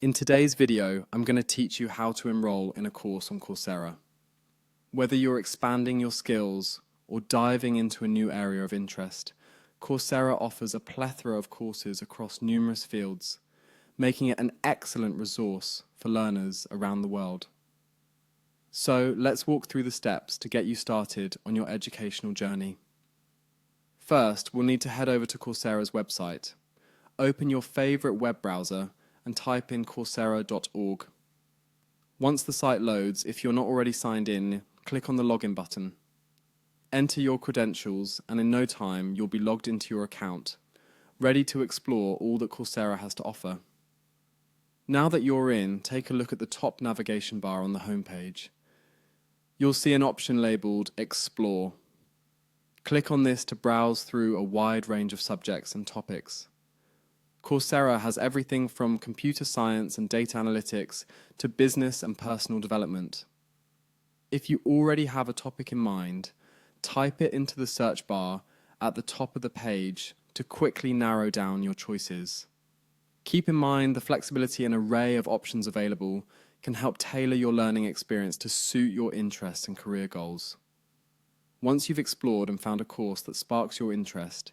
In today's video, I'm going to teach you how to enroll in a course on Coursera. Whether you're expanding your skills or diving into a new area of interest, Coursera offers a plethora of courses across numerous fields, making it an excellent resource for learners around the world. So let's walk through the steps to get you started on your educational journey. First, we'll need to head over to Coursera's website. Open your favorite web browser and type in coursera.org. Once the site loads, if you're not already signed in, click on the login button. Enter your credentials and in no time you'll be logged into your account, ready to explore all that Coursera has to offer. Now that you're in, take a look at the top navigation bar on the homepage. You'll see an option labeled Explore. Click on this to browse through a wide range of subjects and topics. Coursera has everything from computer science and data analytics to business and personal development. If you already have a topic in mind, type it into the search bar at the top of the page to quickly narrow down your choices. Keep in mind the flexibility and array of options available can help tailor your learning experience to suit your interests and career goals. Once you've explored and found a course that sparks your interest,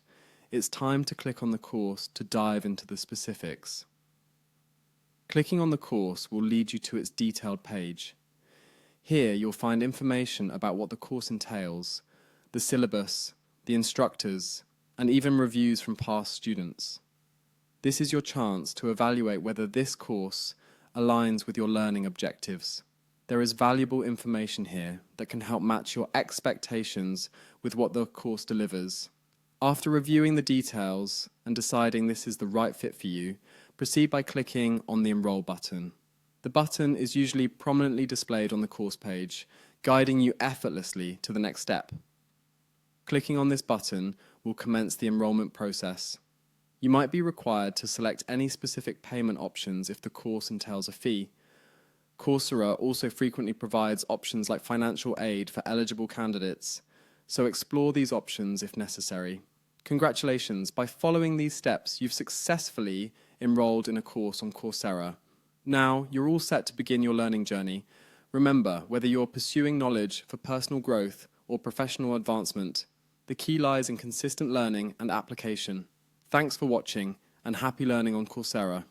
it's time to click on the course to dive into the specifics. Clicking on the course will lead you to its detailed page. Here you'll find information about what the course entails, the syllabus, the instructors, and even reviews from past students. This is your chance to evaluate whether this course aligns with your learning objectives. There is valuable information here that can help match your expectations with what the course delivers. After reviewing the details and deciding this is the right fit for you, proceed by clicking on the Enroll button. The button is usually prominently displayed on the course page, guiding you effortlessly to the next step. Clicking on this button will commence the enrollment process. You might be required to select any specific payment options if the course entails a fee. Coursera also frequently provides options like financial aid for eligible candidates, so explore these options if necessary. Congratulations, by following these steps, you've successfully enrolled in a course on Coursera. Now, you're all set to begin your learning journey. Remember, whether you're pursuing knowledge for personal growth or professional advancement, the key lies in consistent learning and application. Thanks for watching, and happy learning on Coursera.